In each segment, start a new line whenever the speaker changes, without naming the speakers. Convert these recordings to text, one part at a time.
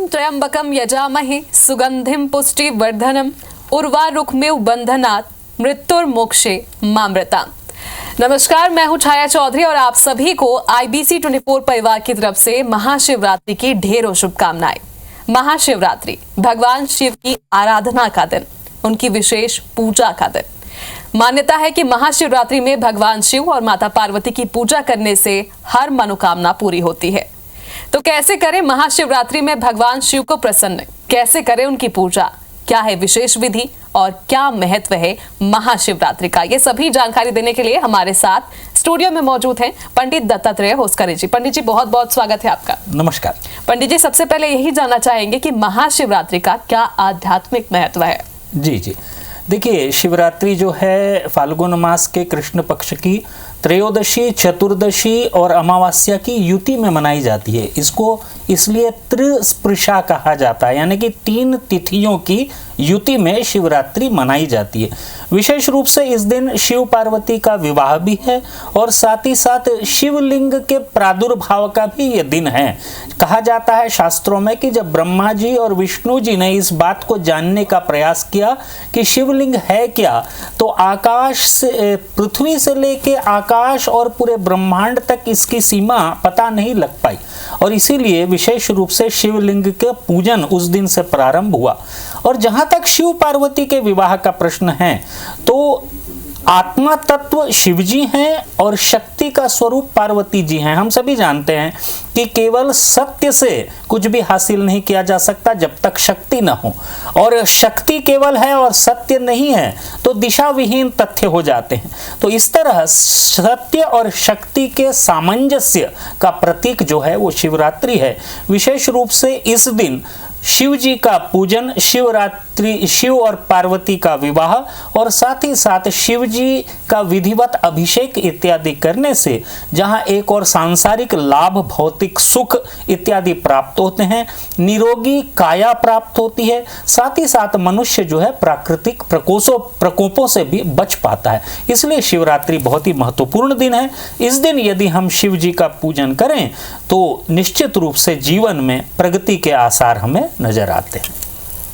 त्र्यंबकम यजामहे सुगंधिम पुष्टिवर्धनम उर्वारुकमेव बंधनात् मृत्युर्मोक्षे मामृता। नमस्कार, मैं हूं छाया चौधरी और आप सभी को IBC 24 परिवार की तरफ से महाशिवरात्रि की ढेरों शुभकामनाएं। महाशिवरात्रि भगवान शिव की आराधना का दिन, उनकी विशेष पूजा का दिन। मान्यता है कि महाशिवरात्रि में भगवान शिव और माता पार्वती की पूजा करने से हर मनोकामना पूरी होती है। तो कैसे करें महाशिवरात्रि में भगवान शिव को प्रसन्न, कैसे करें उनकी पूजा, क्या है विशेष विधि और क्या महत्व है महाशिवरात्रि का, ये सभी जानकारी देने के लिए हमारे साथ स्टूडियो में मौजूद हैं पंडित दत्तात्रेय होसकरे जी। पंडित जी, बहुत बहुत स्वागत है आपका।
नमस्कार।
पंडित जी, सबसे पहले यही जानना चाहेंगे कि महाशिवरात्रि का क्या आध्यात्मिक महत्व है?
जी, देखिए, शिवरात्रि जो है फाल्गुन मास के कृष्ण पक्ष की त्रयोदशी, चतुर्दशी और अमावस्या की युति में मनाई जाती है। इसको इसलिए त्रिस्पृशा कहा जाता है, यानी कि 3 तिथियों की युति में शिवरात्रि मनाई जाती है। विशेष रूप से इस दिन शिव पार्वती का विवाह भी है और साथ ही साथ शिवलिंग के प्रादुर्भाव का भी ये दिन है। कहा जाता है शास्त्रों में कि जब ब्रह्मा जी और विष्णु जी ने इस बात को जानने का प्रयास किया कि शिवलिंग है क्या, तो आकाश से, पृथ्वी से लेके आकाश और पूरे ब्रह्मांड तक इसकी सीमा पता नहीं लग पाई और इसीलिए विशेष रूप से शिवलिंग के पूजन उस दिन से प्रारंभ हुआ। और जहां तक शिव पार्वती के विवाह का प्रश्न है, तो आत्मा तत्व शिवजी हैं और शक्ति का स्वरूप पार्वती जी हैं। हम सभी जानते हैं कि केवल सत्य से कुछ भी हासिल नहीं किया जा सकता जब तक शक्ति न हो, और शक्ति केवल है और सत्य नहीं है तो दिशा विहीन तथ्य हो जाते हैं। तो इस तरह सत्य और शक्ति के सामंजस्य का प्रतीक जो है वो शिवरात्रि है। विशेष रूप से इस दिन शिव जी का पूजन, शिवरात्रि, शिव और पार्वती का विवाह और साथ ही साथ शिव जी का विधिवत अभिषेक इत्यादि करने से जहां एक और सांसारिक लाभ, भौतिक सुख इत्यादि प्राप्त होते हैं, निरोगी काया प्राप्त होती है, साथ ही साथ मनुष्य जो है प्राकृतिक प्रकोपों से भी बच पाता है। इसलिए शिवरात्रि बहुत ही महत्वपूर्ण दिन है। इस दिन यदि हम शिव जी का पूजन करें तो निश्चित रूप से जीवन में प्रगति के आसार हमें नजर आते हैं।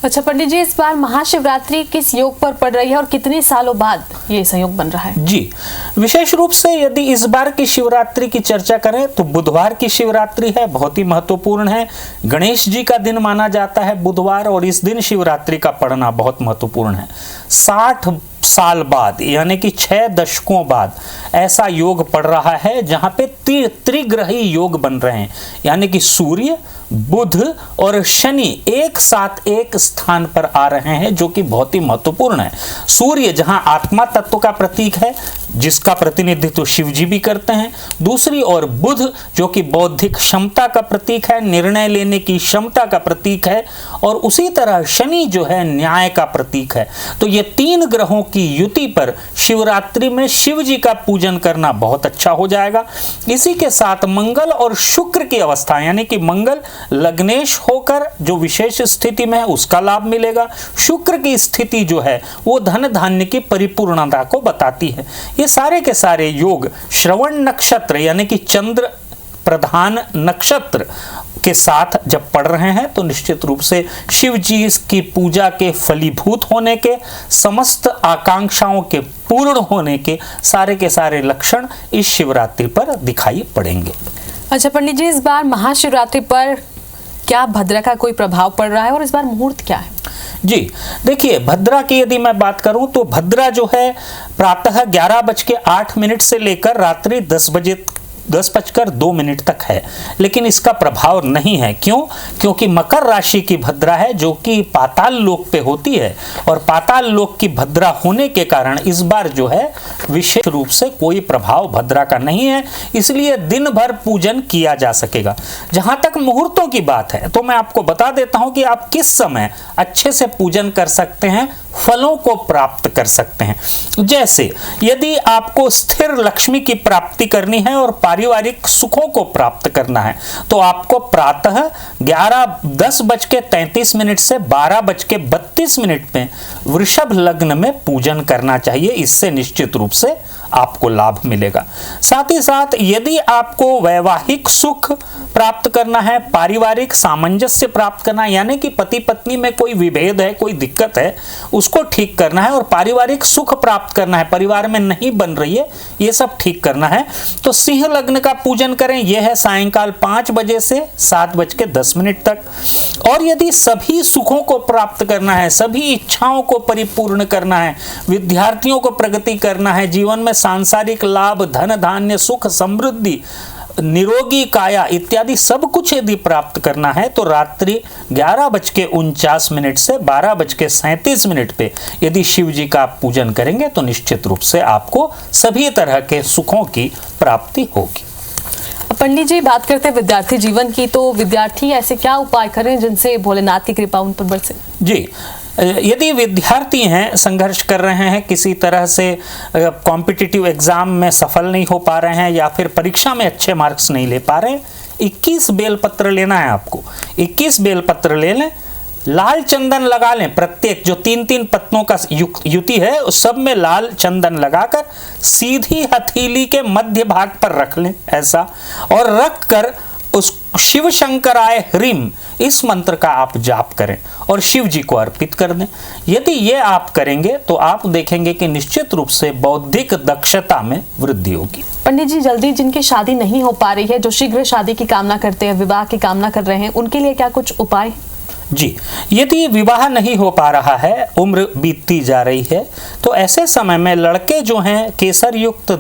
अच्छा पंडित जी, इस बार महाशिवरात्रि किस योग पर पड़ रही है और कितने सालों बाद ये संयोग बन रहा है?
जी, विशेष रूप से यदि इस बार की शिवरात्रि की चर्चा करें तो बुधवार की शिवरात्रि है, बहुत ही महत्वपूर्ण है। गणेश जी का दिन माना जाता है बुधवार और इस दिन शिवरात्रि का पड़ना बहुत महत्वपूर्ण है। 60 साल बाद, यानी कि 6 दशकों बाद ऐसा योग पड़ रहा है जहां पे त्रिग्रही योग बन रहे हैं, यानी कि सूर्य, बुध और शनि एक साथ एक स्थान पर आ रहे हैं, जो कि बहुत ही महत्वपूर्ण है। सूर्य जहां आत्मा तत्व का प्रतीक है, जिसका प्रतिनिधित्व शिव जी भी करते हैं। दूसरी ओर बुध जो कि बौद्धिक क्षमता का प्रतीक है, निर्णय लेने की क्षमता का प्रतीक है, और उसी तरह शनि जो है न्याय का प्रतीक है। तो ये 3 ग्रहों की युति पर शिवरात्रि में शिव जी का पूजन करना बहुत अच्छा हो जाएगा। इसी के साथ मंगल और शुक्र की अवस्था, यानी कि मंगल लग्नेश होकर जो विशेष स्थिति में है उसका लाभ मिलेगा। शुक्र की स्थिति जो है वो धन धान्य की परिपूर्णता को बताती है। ये सारे के सारे योग श्रवण नक्षत्र, यानी कि चंद्र प्रधान नक्षत्र के साथ जब पढ़ रहे हैं तो निश्चित रूप से शिव जी की पूजा के फलीभूत होने के, समस्त आकांक्षाओं के पूर्ण होने के सारे के सारे लक्षण इस शिवरात्रि पर दिखाई पड़ेंगे।
अच्छा पंडित जी, इस बार महाशिवरात्रि पर क्या भद्रा का कोई प्रभाव पड़ रहा है और इस बार मुहूर्त क्या है?
जी, देखिए, भद्रा की यदि मैं बात करूं तो भद्रा जो है प्रातः 11:08 से लेकर रात्रि 10:02 तक है, लेकिन इसका प्रभाव नहीं है। क्यों? क्योंकि मकर राशि की भद्रा है जो कि पाताल लोक पे होती है, और पाताल लोक की भद्रा होने के कारण इस बार जो है विशेष रूप से कोई प्रभाव भद्रा का नहीं है, इसलिए दिन भर पूजन किया जा सकेगा। जहां तक मुहूर्तों की बात है तो मैं आपको बता देता हूं कि आप किस समय अच्छे से पूजन कर सकते हैं, फलों को प्राप्त कर सकते हैं। जैसे यदि आपको स्थिर लक्ष्मी की प्राप्ति करनी है और पारिवारिक सुखों को प्राप्त करना है तो आपको प्रातः 10:33 से 12:32 में वृषभ लग्न में पूजन करना चाहिए। इससे निश्चित रूप से आपको लाभ मिलेगा। साथ ही साथ यदि आपको वैवाहिक सुख प्राप्त करना है, पारिवारिक सामंजस्य प्राप्त करना है, यानी कि पति पत्नी में कोई विभेद है, कोई दिक्कत है, उसको ठीक करना है और पारिवारिक सुख प्राप्त करना है, परिवार में नहीं बन रही है, ये सब ठीक करना है, तो सिंह लग्न का पूजन करें। यह है सायंकाल 5 बजे से 7:10 तक। और यदि सभी सुखों को प्राप्त करना है, सभी इच्छाओं को परिपूर्ण करना है, विद्यार्थियों को प्रगति करना है, जीवन में सांसारिक लाभ, धन धान्य, सुख, समृद्धि, निरोगी काया इत्यादि सब कुछ यदि प्राप्त करना है, तो रात्रि 11:49 से 12:37 पे यदि शिव जी का आप पूजन करेंगे तो निश्चित रूप से आपको सभी तरह के सुखों की प्राप्ति होगी।
पंडित जी, बात करते हैं विद्यार्थी जीवन की, तो विद्यार्थी ऐसे क्या उपाय करें जिनसे भोलेनाथ की कृपा उन पर बरसे? जी,
यदि विद्यार्थी हैं, संघर्ष कर रहे हैं, किसी तरह से कॉम्पिटिटिव एग्जाम में सफल नहीं हो पा रहे हैं या फिर परीक्षा में अच्छे मार्क्स नहीं ले पा रहे हैं, 21 बेलपत्र लेना है आपको। 21 बेलपत्र ले लें, लाल चंदन लगा लें, प्रत्येक जो 3-3 पत्तों का युति है उस सब में लाल चंदन लगाकर सीधी हथेली के मध्य भाग पर रख लें ऐसा, और रख कर उस शिव शंकराय ह्रीम इस मंत्र का आप जाप करें और शिव जी को अर्पित कर दें। यदि ये आप करेंगे तो आप देखेंगे कि निश्चित रूप से बौद्धिक दक्षता में वृद्धि होगी।
पंडित जी, जल्दी जिनकी शादी नहीं हो पा रही है, जो शीघ्र शादी की कामना करते हैं, विवाह की कामना कर रहे हैं, उनके लिए क्या कुछ उपाय?
जी, यदि विवाह नहीं हो पा रहा है, उम्र बीतती जा रही है, तो ऐसे समय में लड़के जो हैं केसर युक्त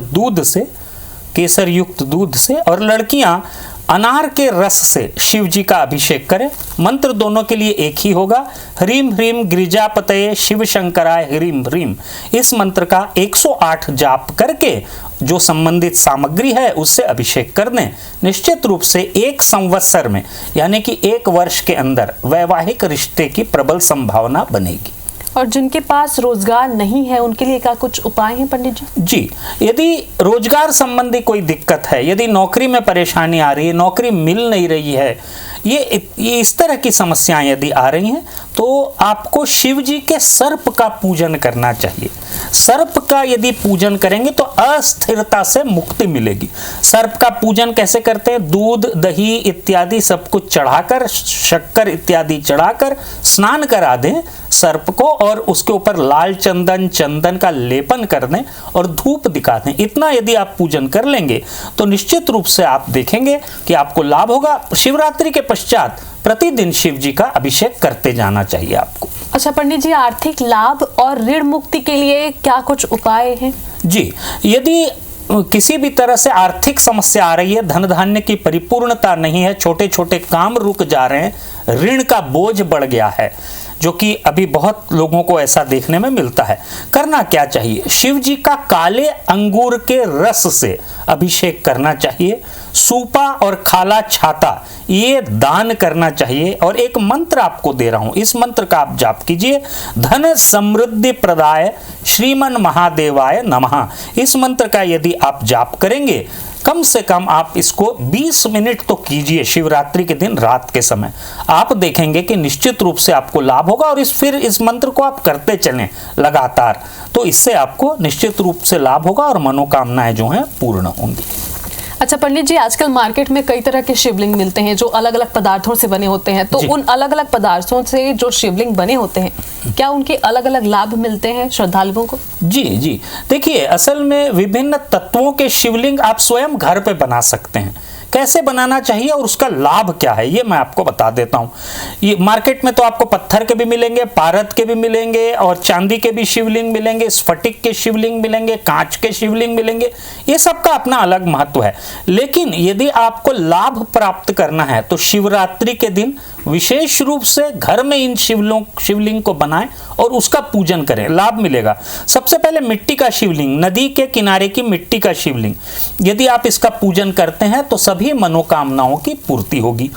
दूध से और लड़कियां अनार के रस से शिव जी का अभिषेक करें। मंत्र दोनों के लिए एक ही होगा, ह्रीम ह्रीम गिरिजापतये शिव शंकराय ह्रीम ह्रीम। इस मंत्र का 108 जाप करके जो संबंधित सामग्री है उससे अभिषेक कर दें। निश्चित रूप से 1 संवत्सर में यानी कि 1 वर्ष के अंदर वैवाहिक रिश्ते की प्रबल संभावना बनेगी।
और जिनके पास रोजगार नहीं है उनके लिए क्या कुछ उपाय हैं पंडित जी?
जी, यदि रोजगार संबंधी कोई दिक्कत है, यदि नौकरी में परेशानी आ रही है, नौकरी मिल नहीं रही है, ये इस तरह की समस्याएं यदि आ रही हैं, तो आपको शिव जी के सर्प का पूजन करना चाहिए। सर्प का यदि पूजन करेंगे तो अस्थिरता से मुक्ति मिलेगी। सर्प का पूजन कैसे करते हैं? दूध, दही इत्यादि सब कुछ चढ़ाकर, शक्कर इत्यादि चढ़ाकर स्नान करा दें सर्प को और उसके ऊपर लाल चंदन का लेपन कर दें और धूप दिखा दें। इतना यदि आप पूजन कर लेंगे तो निश्चित रूप से आप देखेंगे कि आपको लाभ होगा। शिवरात्रि के पश्चात प्रतिदिन शिव जी का अभिषेक करते जाना चाहिए आपको।
अच्छा पंडित जी, आर्थिक लाभ और ऋण मुक्ति के लिए क्या कुछ उपाय हैं?
जी, यदि किसी भी तरह से आर्थिक समस्या आ रही है, धन धान्य की परिपूर्णता नहीं है, छोटे छोटे काम रुक जा रहे हैं, ऋण का बोझ बढ़ गया है, जो कि अभी बहुत लोगों को ऐसा देखने में मिलता है, करना क्या चाहिए? शिव जी का काले अंगूर के रस से अभिषेक करना चाहिए। सूपा और खाला छाता ये दान करना चाहिए। और एक मंत्र आपको दे रहा हूं, इस मंत्र का आप जाप कीजिए, धन समृद्धि प्रदाय श्रीमन महादेवाय नमः। इस मंत्र का यदि आप जाप करेंगे, कम से कम आप इसको 20 मिनट तो कीजिए शिवरात्रि के दिन रात के समय, आप देखेंगे कि निश्चित रूप से आपको लाभ होगा। और फिर इस मंत्र को आप करते चलें लगातार, तो इससे आपको निश्चित रूप से लाभ होगा और मनोकामनाएं जो हैं पूर्ण होंगी।
अच्छा पंडित जी, आजकल मार्केट में कई तरह के शिवलिंग मिलते हैं जो अलग अलग पदार्थों से बने होते हैं, तो उन अलग अलग पदार्थों से जो शिवलिंग बने होते हैं, क्या उनके अलग अलग लाभ मिलते हैं श्रद्धालुओं को? जी, देखिए, असल में विभिन्न तत्वों के शिवलिंग आप स्वयं घर पे बना सकते हैं। कैसे बनाना चाहिए और उसका लाभ क्या है ये मैं आपको बता देता हूँ। ये मार्केट में तो आपको पत्थर के भी मिलेंगे, पारद के भी मिलेंगे और चांदी के भी शिवलिंग मिलेंगे, स्फटिक के शिवलिंग मिलेंगे, कांच के शिवलिंग मिलेंगे। ये सब का अपना अलग महत्व है। लेकिन यदि आपको लाभ प्राप्त करना है तो शिवरात्रि के दिन विशेष रूप से घर में इन शिवलिंग को बनाएं और उसका पूजन करें, लाभ मिलेगा। सबसे पहले मिट्टी का शिवलिंग, नदी के किनारे की मिट्टी का शिवलिंग, यदि आप इसका पूजन करते हैं तो सभी मनोकामनाओं की पूर्ति होगी।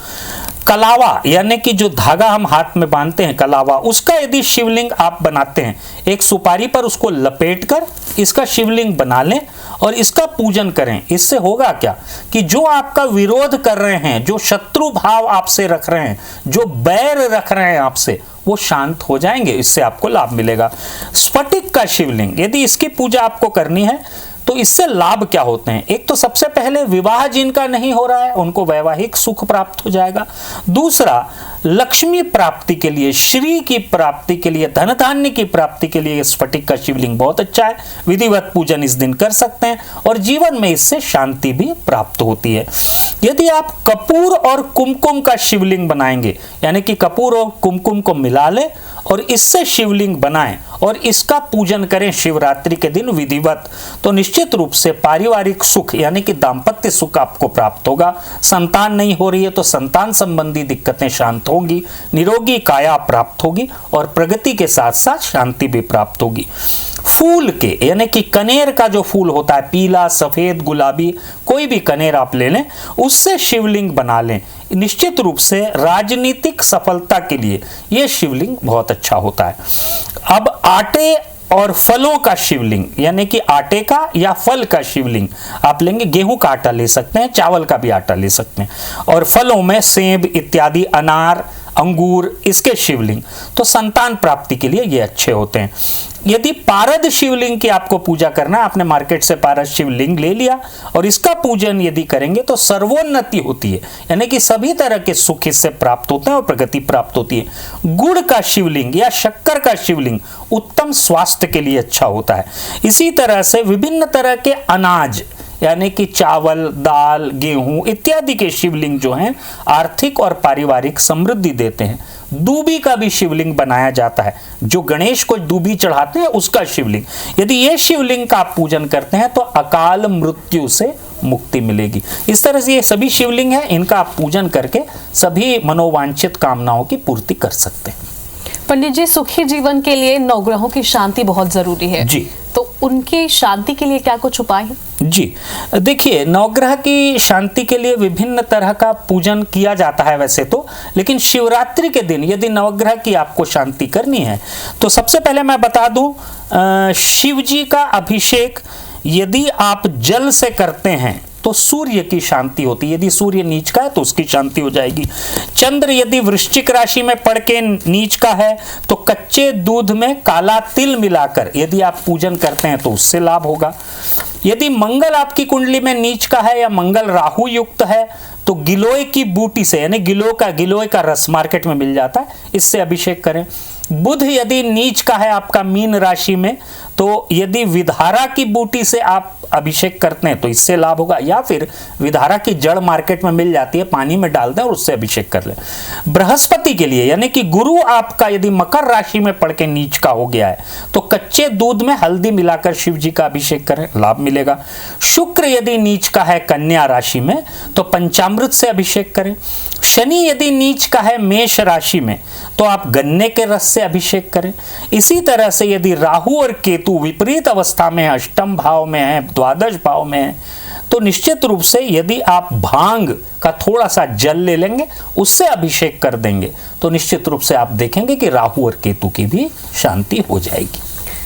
कलावा यानी कि जो धागा हम हाथ में बांधते हैं कलावा, उसका यदि शिवलिंग आप बनाते हैं, एक सुपारी पर उसको लपेटकर इसका शिवलिंग बना लें और इसका पूजन करें। इससे होगा क्या कि जो आपका विरोध कर रहे हैं, जो शत्रु भाव आपसे रख रहे हैं, जो बैर रख रहे हैं आपसे, वो शांत हो जाएंगे। इससे आपको लाभ मिलेगा। स्फटिक का शिवलिंग, यदि इसकी पूजा आपको करनी है
तो इससे लाभ क्या होते हैं? एक तो सबसे पहले विवाह जिनका नहीं हो रहा है उनको वैवाहिक सुख प्राप्त हो जाएगा। दूसरा, लक्ष्मी प्राप्ति के लिए, श्री की प्राप्ति के लिए, धन धान्य की प्राप्ति के लिए स्फटिक का शिवलिंग बहुत अच्छा है। विधिवत पूजन इस दिन कर सकते हैं और जीवन में इससे शांति भी प्राप्त होती है। यदि आप कपूर और कुमकुम का शिवलिंग बनाएंगे, यानी कि कपूर और कुमकुम को मिला लें और इससे शिवलिंग बनाएं और इसका पूजन करें शिवरात्रि के दिन विधिवत, तो निश्चित रूप से पारिवारिक सुख यानी कि दाम्पत्य सुख आपको प्राप्त होगा। संतान नहीं हो रही है तो संतान संबंधी दिक्कतें शांत होंगी, निरोगी काया प्राप्त होगी और प्रगति के साथ साथ शांति भी प्राप्त होगी। फूल के यानी कि कनेर का जो फूल होता है, पीला, सफेद, गुलाबी, कोई भी कनेर आप ले लें, उससे शिवलिंग बना लें। निश्चित रूप से राजनीतिक सफलता के लिए यह शिवलिंग बहुत अच्छा होता है। अब आटे और फलों का शिवलिंग यानी कि आटे का या फल का शिवलिंग आप लेंगे। गेहूं का आटा ले सकते हैं, चावल का भी आटा ले सकते हैं। और फलों में सेब इत्यादि, अनार, अंगूर, इसके शिवलिंग, तो संतान प्राप्ति के लिए ये अच्छे होते हैं। यदि पारद शिवलिंग की आपको पूजा करना है, आपने मार्केट से पारद शिवलिंग ले लिया और इसका पूजन यदि करेंगे तो सर्वोन्नति होती है, यानी कि सभी तरह के सुख इससे प्राप्त होते हैं और प्रगति प्राप्त होती है। गुड़ का शिवलिंग या शक्कर का शिवलिंग उत्तम स्वास्थ्य के लिए अच्छा होता है। इसी तरह से विभिन्न तरह के अनाज यानी कि चावल, दाल, गेहूं इत्यादि के शिवलिंग जो हैं आर्थिक और पारिवारिक समृद्धि देते हैं। दूबी का भी शिवलिंग बनाया जाता है, जो गणेश को दूबी चढ़ाते हैं उसका शिवलिंग। यदि ये शिवलिंग का आप पूजन करते हैं तो अकाल मृत्यु से मुक्ति मिलेगी। इस तरह से ये सभी शिवलिंग हैं, इनका आप पूजन करके सभी मनोवांछित कामनाओं की पूर्ति कर सकते हैं।
पंडित जी, सुखी जीवन के लिए नवग्रहों की शांति बहुत जरूरी है
जी,
तो उनकी शांति के लिए क्या कुछ उपाय है?
जी देखिए, नवग्रह की शांति के लिए विभिन्न तरह का पूजन किया जाता है वैसे तो, लेकिन शिवरात्रि के दिन यदि नवग्रह की आपको शांति करनी है तो सबसे पहले मैं बता दूं, शिव जी का अभिषेक यदि आप जल से करते हैं तो सूर्य की शांति होती है। यदि सूर्य नीच का है तो उसकी शांति हो जाएगी। चंद्र यदि वृश्चिक राशि में पड़ के नीच का है तो कच्चे दूध में काला तिल मिलाकर यदि आप पूजन करते हैं तो उससे लाभ होगा। यदि मंगल आपकी कुंडली में नीच का है या मंगल राहु युक्त है तो गिलोय की बूटी से, यानी गिलोय का रस मार्केट में मिल जाता है, इससे अभिषेक करें। बुध यदि नीच का है आपका मीन राशि में तो यदि विधारा की बूटी से आप अभिषेक करते हैं तो इससे लाभ होगा, या फिर विधारा की जड़ मार्केट में मिल जाती है, पानी में डाल दें और उससे अभिषेक कर लें। बृहस्पति के लिए यानी कि गुरु आपका यदि मकर राशि में पड़ के नीच का हो गया है तो कच्चे दूध में हल्दी मिलाकर शिव जी का अभिषेक करें, लाभ मिलेगा। शुक्र यदि नीच का है कन्या राशि में तो पंचामृत से अभिषेक करें। शनि यदि नीच का है मेष राशि में तो आप गन्ने के रस से अभिषेक करें। इसी तरह से यदि राहु और केतु विपरीत अवस्था में है, अष्टम भाव में है, द्वादश भाव में है, तो निश्चित रूप से यदि आप भांग का थोड़ा सा जल ले लेंगे, उससे अभिषेक कर देंगे, तो निश्चित रूप से आप देखेंगे कि राहु और केतु की भी शांति हो जाएगी।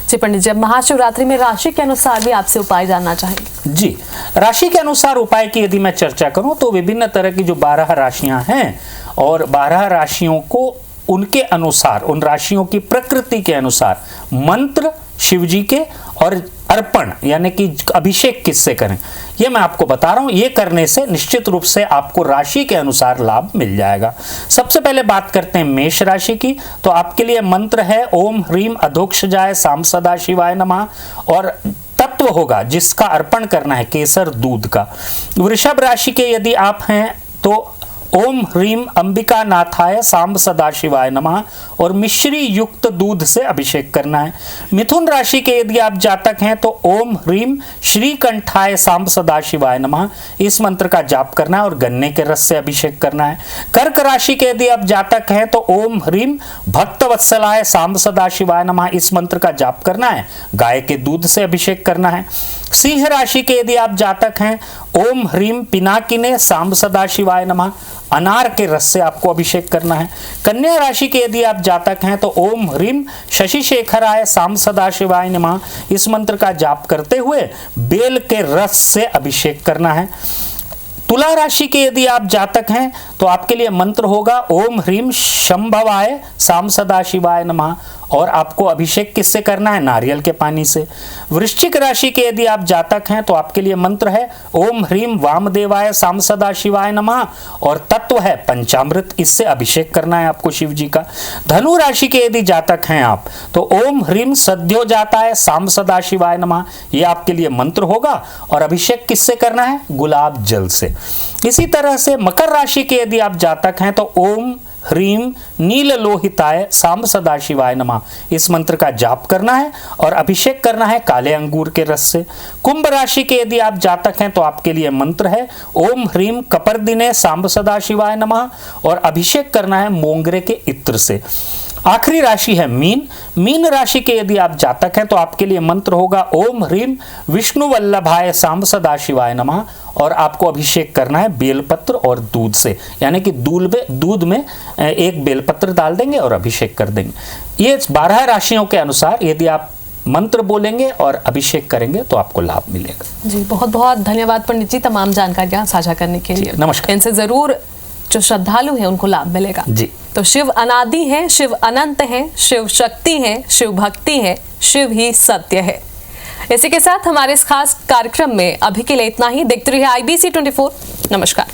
जी पंडित जी, महाशिवरात्रि में राशि के अनुसार भी आपसे उपाय जानना चाहेंगे।
जी, राशि के अनुसार उपाय की यदि मैं चर्चा करूं तो विभिन्न तरह की जो 12 राशियां हैं और 12 राशियों को उनके अनुसार, उन राशियों की प्रकृति के अनुसार मंत्र शिव जी के और अर्पण यानी कि अभिषेक किससे करें ये मैं आपको बता रहा हूं। ये करने से निश्चित रूप से आपको राशि के अनुसार लाभ मिल जाएगा। सबसे पहले बात करते हैं मेष राशि की, तो आपके लिए मंत्र है ओम ह्रीम अधोक्षजाय साम सदा शिवाय नमः, और तत्व होगा जिसका अर्पण करना है केसर दूध का। वृषभ राशि के यदि आप हैं तो ओम ह्रीम अंबिका नाथाय सांब सदा शिवाय नमः और मिश्री युक्त दूध से अभिषेक करना है। मिथुन राशि के यदि आप जातक हैं तो ओम ह्रीम श्रीकंठाय सांब सदा शिवाय नमः, इस मंत्र का जाप करना है और गन्ने के रस से अभिषेक करना है। कर्क राशि के यदि आप जातक हैं तो ओम ह्रीम भक्तवत्सलाय सांब सदा शिवाय नमः, इस मंत्र का जाप करना है, गाय के दूध से अभिषेक करना है। सिंह राशि के यदि आप जातक हैं ओम ह्रीम पिनाकिने सांब सदा शिवाय नमः, अनार के रस से आपको अभिषेक करना है। कन्या राशि के यदि आप जातक हैं तो ओम ह्रीम शशि शेखराय सांब सदा शिवाय नमः, इस मंत्र का जाप करते हुए बेल के रस से अभिषेक करना है। तुला राशि के यदि आप जातक हैं तो आपके लिए मंत्र होगा ओम ह्रीम शंभवाय साम सदा शिवाय नमः और आपको अभिषेक किससे करना है? नारियल के पानी से। वृश्चिक राशि के यदि आप जातक हैं तो आपके लिए मंत्र है ओम ह्रीम वामदेवाय साम सदा शिवाय नमः, और तत्व है पंचामृत, इससे अभिषेक करना है आपको शिव जी का। धनु राशि के यदि जातक हैं आप तो ओम ह्रीम सद्यो जाताय साम सदा शिवाय नमः, ये आपके लिए मंत्र होगा, और अभिषेक किससे करना है? गुलाब जल से। इसी तरह से मकर राशि के यदि आप जातक हैं तो ओम ह्रीम नील लोहिताय साम सदा शिवाय नमः, इस मंत्र का जाप करना है और अभिषेक करना है काले अंगूर के रस से। कुंभ राशि के यदि आप जातक हैं तो आपके लिए मंत्र है ओम ह्रीम कपर्दिने साम सदा शिवाय नमः, और अभिषेक करना है मोंगरे के इत्र से। आखिरी राशि है मीन। मीन राशि के यदि आप जातक हैं तो आपके लिए मंत्र होगा ओम ह्रीम विष्णु वल्लभाय साम सदा शिवाय नमः, और आपको अभिषेक करना है बेलपत्र और दूध से, यानी कि दूध में एक बेलपत्र डाल देंगे और अभिषेक कर देंगे। ये 12 राशियों के अनुसार यदि आप मंत्र बोलेंगे और अभिषेक करेंगे तो आपको लाभ मिलेगा।
जी बहुत बहुत धन्यवाद पंडित जी तमाम जानकारियां साझा करने के लिए।
नमस्कार।
इनसे जरूर जो श्रद्धालु हैं उनको लाभ मिलेगा
जी।
तो शिव अनादि है, शिव अनंत है, शिव शक्ति है, शिव भक्ति है, शिव ही सत्य है। इसी के साथ हमारे इस खास कार्यक्रम में अभी के लिए इतना ही। देखते रहिए IBC 24। नमस्कार।